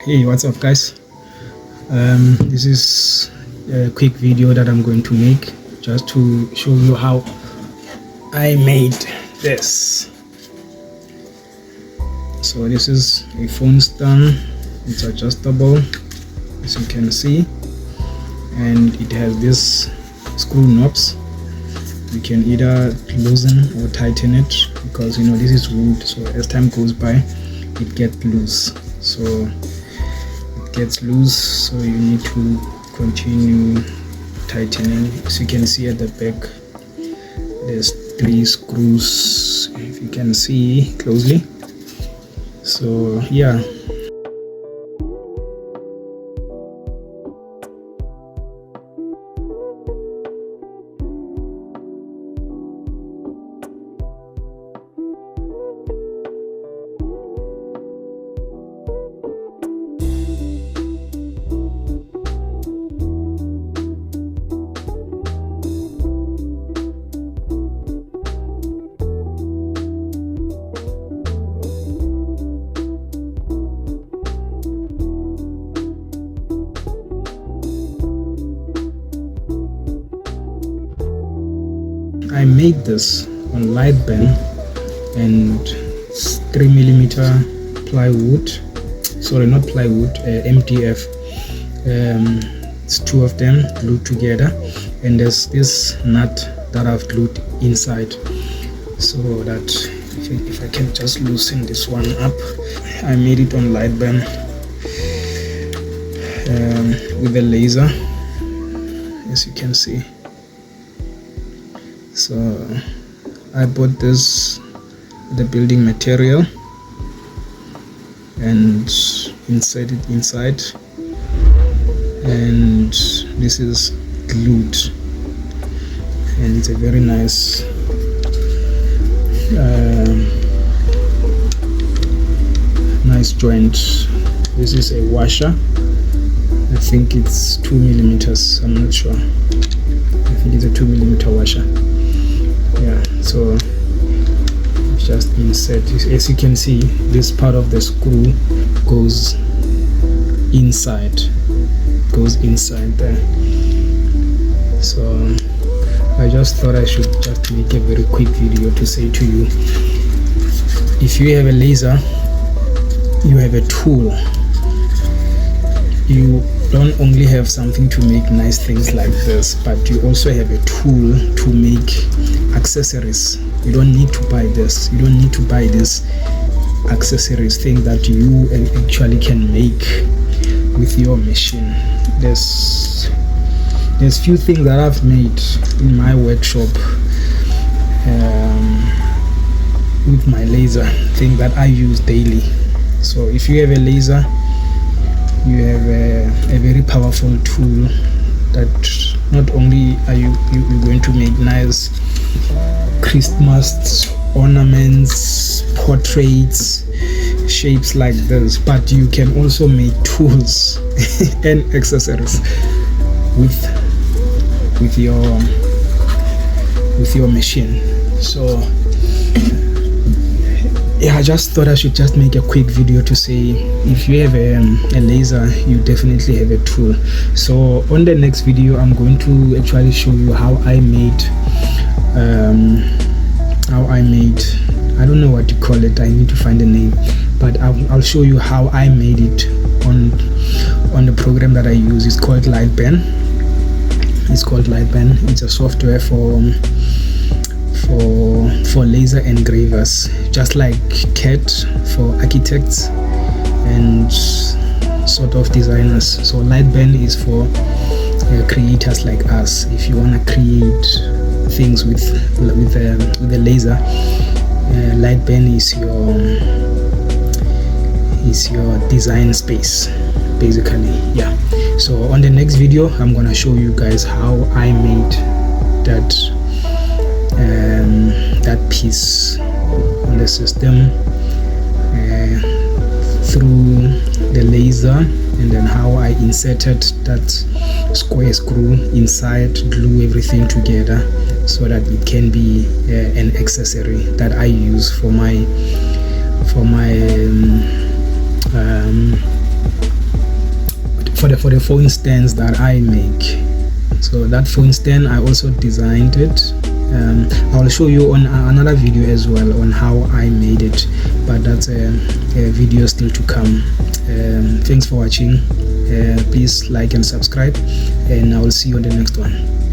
Hey, what's up guys? This is a quick video that I'm going to make just to show you how I made this. So this is a phone stand. It's adjustable, as you can see, and it has these screw knobs. You can either loosen or tighten it, because this is wood, so as time goes by it gets loose. So you need to continue tightening. As you can see at the back, there's 3 screws, if you can see closely. So yeah, I made this on light band and 3mm plywood. Sorry, not plywood, MDF. It's 2 of them glued together, and there's this nut that I've glued inside, so that if I can just loosen this one up. I made it on light band with a laser, as you can see. So I bought this, the building material, and insert it inside, and this is glued, and it's a very nice nice joint. This is a washer. I think it's 2mm. I'm not sure. I think it's a 2mm washer. Yeah, so just insert. As you can see, this part of the screw goes inside there. So I just thought I should just make a very quick video to say to you, if you have a laser, you have a tool. You don't only have something to make nice things like this, but you also have a tool to make accessories. You don't need to buy this. You don't need to buy this accessories thing that you actually can make with your machine. There's few things that I've made in my workshop with my laser, thing that I use daily. So if you have a laser, you have a very powerful tool that not only are you going to make nice Christmas ornaments, portraits, shapes like this, but you can also make tools and accessories with your machine. So yeah, I just thought I should just make a quick video to say, if you have a laser, you definitely have a tool. So on the next video, I'm going to actually show you how I made I don't know what to call it. I need to find a name, but I'll show you how I made it on the program that I use. It's called Lightband. It's a software for laser engravers, just like CAD for architects and sort of designers. So Lightband is for creators like us. If you want to create things with a laser, Lightband is your design space, basically. Yeah. So on the next video, I'm gonna show you guys how I made that piece on the system through the laser, and then how I inserted that square screw inside, glue everything together so that it can be an accessory that I use for my for the phone stands that I make. So that phone stand, I also designed it. I'll show you on another video as well on how I made it, but that's a video still to come. Thanks for watching. Please like and subscribe, and I will see you on the next one.